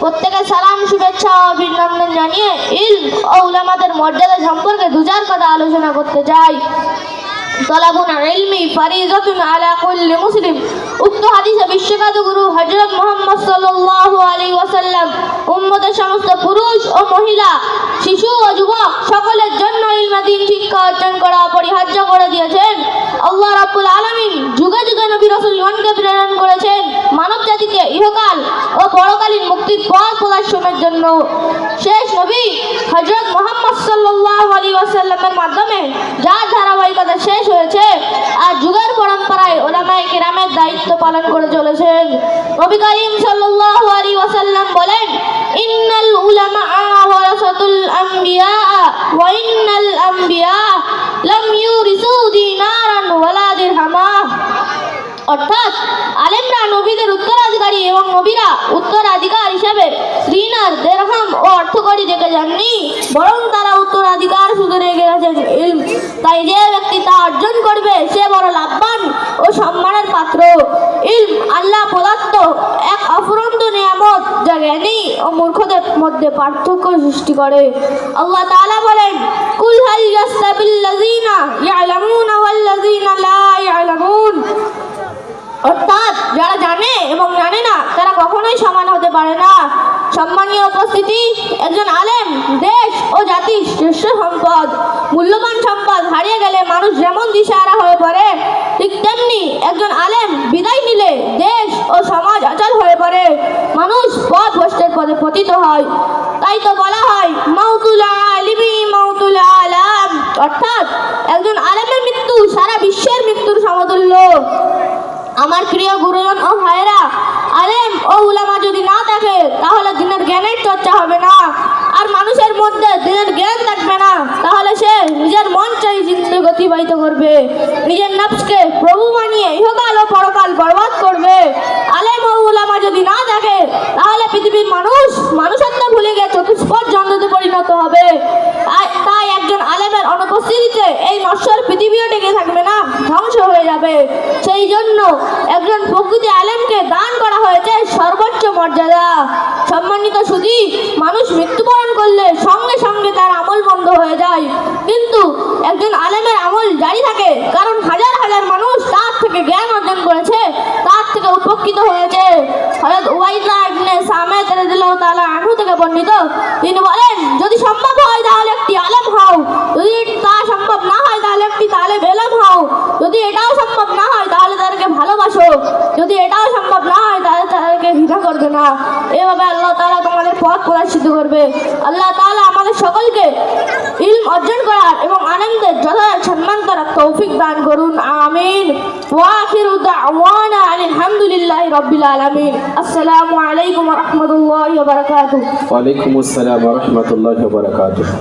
প্রত্যেকে সালাম, শুভেচ্ছা ও অভিনন্দন জানিয়ে ইলম ও উলামাদের মর্যাদা সম্পর্কে দুজার কথা আলোচনা করতে চাই। তলাবুল ইলমি ফরিজাতুন আলা কুল্লি মুসলিম। উক্ত হাদিসে বিশ্বখ্যাত গুরু হযরত মুহাম্মদ সাল্লাল্লাহু আলাইহি ওয়াসাল্লাম উম্মতের সমস্ত পুরুষ ও মহিলা, শিশু ও যুবক সকলের জন্য ইলমাদিন শিক্ষা অর্জন করা অপরিহার্য করে দিয়েছেন। আল্লাহ রাব্বুল আলামিন যুগে যুগে নবী রাসূলগণকে প্রেরণ করেছেন মানব জাতিকে ইহকাল ও পরকালীন মুক্তির পথ প্রদর্শনের জন্য। শেষ নবী হযরত মুহাম্মদ সাল্লাল্লাহু আলাইহি ওয়াসাল্লামের মাধ্যমে যার ধারাবাহিকতা শেষ হয়েছে, আর যুগের পরম্পরায় উলামায়ে কিরামের দায়িত্ব পালন করে চলেছেন। নবী করিম সাল্লাল্লাহু আলাইহি ওয়াসাল্লাম বলেন, ইন্নাল উলামা ওয়ারাসাতুল আমবিয়া ওয়া ইন্নাল আমবিয়া লাম ইউরিসু দিনারান ওয়ালা দিরহামা। অর্থাৎ আলেমরা নবীদের উত্তরাধিকারী এবং নবীরা উত্তরাধিকার হিসেবে দিনার, দিরহাম ও অর্থকড়ি রেখে যাননি, বরং তারা উত্তরাধিকার শুধু রেখে গেছেন ইলম। তাই যে ব্যক্তি তা অর্জন করবে সে বড় লাভবান ও সম্মানের পাত্র। ইলম আল্লাহ প্রদত্ত এক অফুরন্ত নিয়ামত, যা জ্ঞানী ও মূর্খদের মধ্যে পার্থক্য সৃষ্টি করে। আল্লাহ তাআলা বলেন, কুল হাল ইয়াস্তাবিল্লাযীনা ইয়ালামুনা ওয়াল্লাযীনা লা ইয়ালামুন। অর্থাৎ যারা জানে এবং জানে না তারা কখনোই সমান হতে পারে না। সম্মানীয় উপস্থিতি, একজন আলেম দেশ ও জাতির শ্রেষ্ঠ সম্পদ। মূল্যবান সম্পদ হারিয়ে গেলে মানুষ যেমন দিশেহারা হয়ে পড়ে, ঠিক তেমনি একজন আলেম বিদায় নিলে দেশ ও সমাজ অচল হয়ে পড়ে, মানুষ পথ ভ্রষ্টের পথে পতিত হয়। তাই তো বলা হয় মাউতুল আলিমি মাউতুল আলাম। অর্থাৎ একজন আলেমের মৃত্যু সারা বিশ্বের মৃত্যুর সমতুল্য। আমার প্রিয় গুরুজন ও ভাইরা, আলেম ও উলামা যদি না থাকে তাহলে দিনের জ্ঞানের চর্চা হবে না, আর মানুষের মধ্যে দিনের জ্ঞান থাকবে না। তাহলে সে নিজের মন চাই জিন্দগি অতিবাহিত করবে, নিজের নফসকে প্রভু বানিয়ে ইহকাল ও পরকাল বরবাদ করবে। আলেম ও উলামা যদি না থাকে তাহলে পৃথিবীর মানুষ মানুষত্ব ভুলে গিয়ে চতুষ্পদ জন্তুতে পরিণত হবে। তাই একজন আলেমের অনুপস্থিতিতে এই নশ্বর পৃথিবীও টিকে থাকবে না, ধ্বংস হয়ে যাবে। সেই জন্য একজন প্রকৃত আলেমকে দান করা হয়েছে সর্বোচ্চ মর্যাদা। সম্মানিত সুধী, মানুষ মৃত্যুবরণ করলে সঙ্গে সঙ্গে তার আমল বন্ধ হয়ে যায়, কিন্তু একজন আলেমের আমল জারি থাকে, কারণ হাজার হাজার মানুষ তার থেকে জ্ঞান অর্জন করেছে, তার থেকে উপকৃত হয়েছে। হযরত উবাইদুল্লাহ ইবনে সামিত রাদিয়াল্লাহু তাআলা আনহু থেকে বর্ণিত, তিনি বলেন, যদি সম্ভব হয় তাহলে একটি আলেম হও, যদি তা সম্ভব না হয় তাহলে একটি তালেব ইলম হও, যদি এটাও সম্ভব না হয় তাহলে তাদেরকে ভালোবাসো, যদি এটাও সম্ভব না হয় তাহলে তাদেরকে ঘৃণা করবে না। এভাবে আল্লাহ তাআলা তোমাদের পথ প্রদর্শিত করবে। আল্লাহ তাআলা আমাদের সকলকে ইলম অর্জন করার এবং আনন্দের যথাযথ সম্মান করার তৌফিক দান করুন। আমিন। ওয়া আখিরু দাওয়ানা আলহামদুলিল্লাহি রাব্বিল আলামিন। আসসালামু আলাইকুম ওয়া রাহমাতুল্লাহি ওয়া বারাকাতুহু। ওয়া আলাইকুম আসসালাম ওয়া রাহমাতুল্লাহি ওয়া বারাকাতুহু।